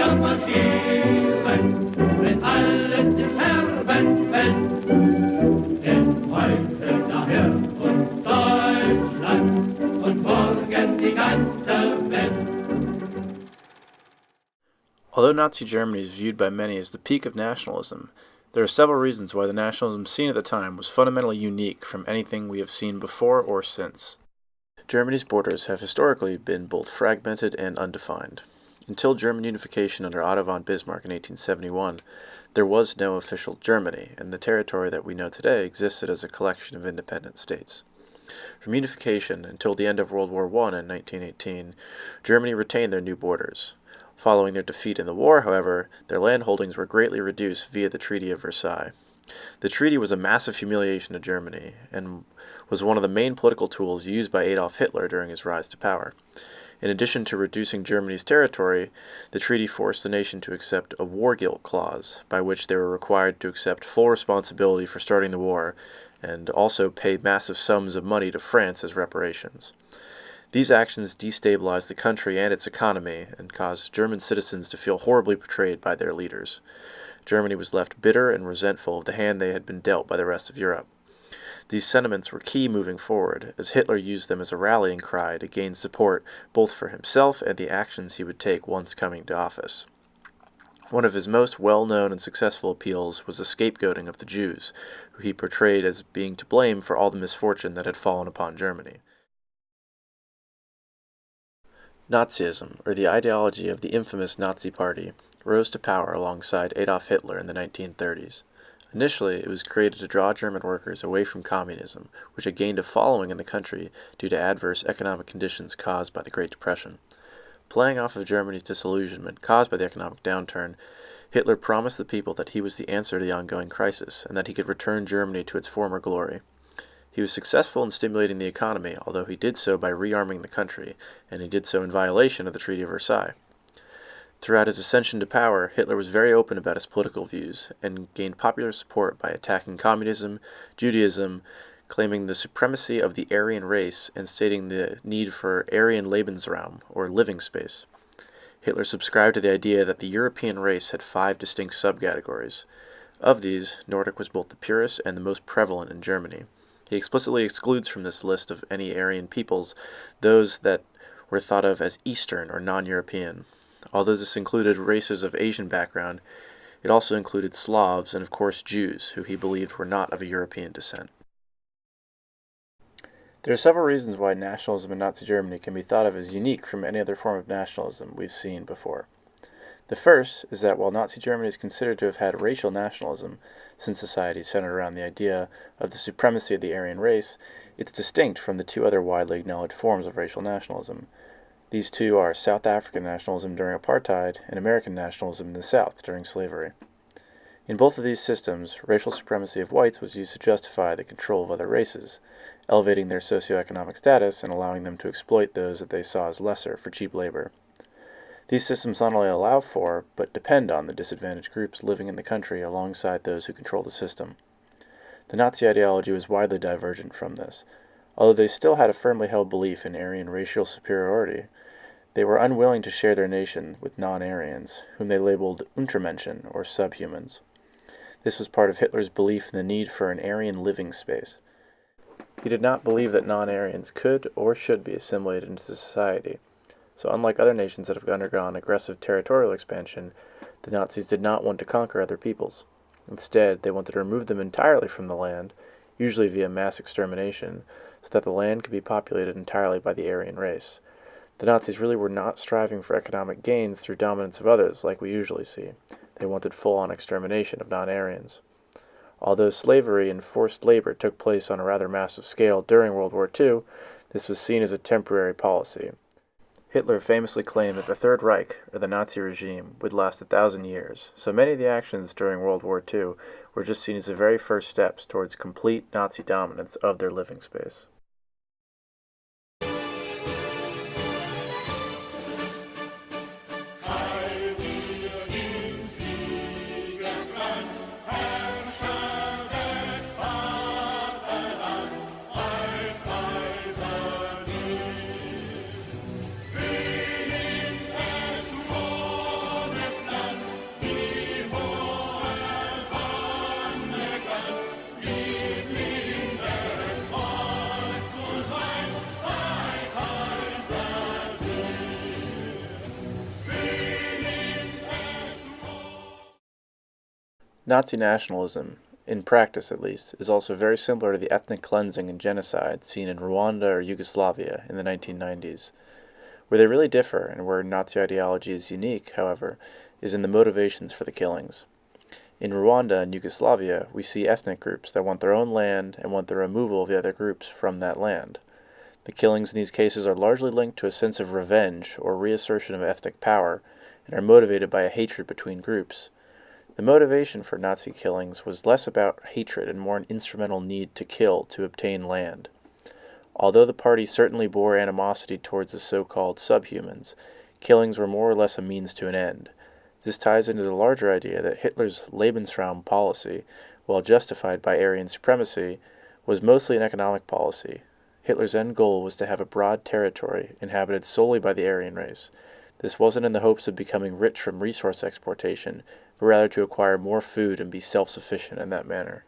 wir marschieren, wenn alles in Scherben fällt. Denn heute daher uns Deutschland und morgen die ganze Welt. Although Nazi Germany is viewed by many as the peak of nationalism, there are several reasons why the nationalism seen at the time was fundamentally unique from anything we have seen before or since. Germany's borders have historically been both fragmented and undefined. Until German unification under Otto von Bismarck in 1871, there was no official Germany, and the territory that we know today existed as a collection of independent states. From unification until the end of World War I in 1918, Germany retained their new borders. Following their defeat in the war, however, their land holdings were greatly reduced via the Treaty of Versailles. The treaty was a massive humiliation to Germany, and was one of the main political tools used by Adolf Hitler during his rise to power. In addition to reducing Germany's territory, the treaty forced the nation to accept a war guilt clause, by which they were required to accept full responsibility for starting the war, and also pay massive sums of money to France as reparations. These actions destabilized the country and its economy, and caused German citizens to feel horribly betrayed by their leaders. Germany was left bitter and resentful of the hand they had been dealt by the rest of Europe. These sentiments were key moving forward, as Hitler used them as a rallying cry to gain support both for himself and the actions he would take once coming to office. One of his most well-known and successful appeals was the scapegoating of the Jews, who he portrayed as being to blame for all the misfortune that had fallen upon Germany. Nazism, or the ideology of the infamous Nazi Party, rose to power alongside Adolf Hitler in the 1930s. Initially, it was created to draw German workers away from communism, which had gained a following in the country due to adverse economic conditions caused by the Great Depression. Playing off of Germany's disillusionment caused by the economic downturn, Hitler promised the people that he was the answer to the ongoing crisis, and that he could return Germany to its former glory. He was successful in stimulating the economy, although he did so by rearming the country, and he did so in violation of the Treaty of Versailles. Throughout his ascension to power, Hitler was very open about his political views, and gained popular support by attacking communism, Judaism, claiming the supremacy of the Aryan race, and stating the need for Aryan Lebensraum, or living space. Hitler subscribed to the idea that the European race had 5 distinct subcategories. Of these, Nordic was both the purest and the most prevalent in Germany. He explicitly excludes from this list of any Aryan peoples those that were thought of as Eastern or non-European. Although this included races of Asian background, it also included Slavs and of course Jews, who he believed were not of a European descent. There are several reasons why nationalism in Nazi Germany can be thought of as unique from any other form of nationalism we've seen before. The first is that while Nazi Germany is considered to have had racial nationalism, since society centered around the idea of the supremacy of the Aryan race, it's distinct from the 2 other widely acknowledged forms of racial nationalism. These 2 are South African nationalism during apartheid and American nationalism in the South during slavery. In both of these systems, racial supremacy of whites was used to justify the control of other races, elevating their socioeconomic status and allowing them to exploit those that they saw as lesser for cheap labor. These systems not only allow for, but depend on the disadvantaged groups living in the country alongside those who control the system. The Nazi ideology was widely divergent from this. Although they still had a firmly held belief in Aryan racial superiority, they were unwilling to share their nation with non-Aryans, whom they labeled Untermenschen, or subhumans. This was part of Hitler's belief in the need for an Aryan living space. He did not believe that non-Aryans could or should be assimilated into society. So unlike other nations that have undergone aggressive territorial expansion, the Nazis did not want to conquer other peoples. Instead, they wanted to remove them entirely from the land, usually via mass extermination, so that the land could be populated entirely by the Aryan race. The Nazis really were not striving for economic gains through dominance of others like we usually see. They wanted full-on extermination of non-Aryans. Although slavery and forced labor took place on a rather massive scale during World War II, this was seen as a temporary policy. Hitler famously claimed that the Third Reich, or the Nazi regime, would last 1,000 years, so many of the actions during World War II were just seen as the very first steps towards complete Nazi dominance of their living space. Nazi nationalism, in practice at least, is also very similar to the ethnic cleansing and genocide seen in Rwanda or Yugoslavia in the 1990s. Where they really differ, and where Nazi ideology is unique, however, is in the motivations for the killings. In Rwanda and Yugoslavia, we see ethnic groups that want their own land and want the removal of the other groups from that land. The killings in these cases are largely linked to a sense of revenge or reassertion of ethnic power, and are motivated by a hatred between groups. The motivation for Nazi killings was less about hatred and more an instrumental need to kill to obtain land. Although the party certainly bore animosity towards the so-called subhumans, killings were more or less a means to an end. This ties into the larger idea that Hitler's Lebensraum policy, while justified by Aryan supremacy, was mostly an economic policy. Hitler's end goal was to have a broad territory inhabited solely by the Aryan race. This wasn't in the hopes of becoming rich from resource exportation, but rather to acquire more food and be self-sufficient in that manner.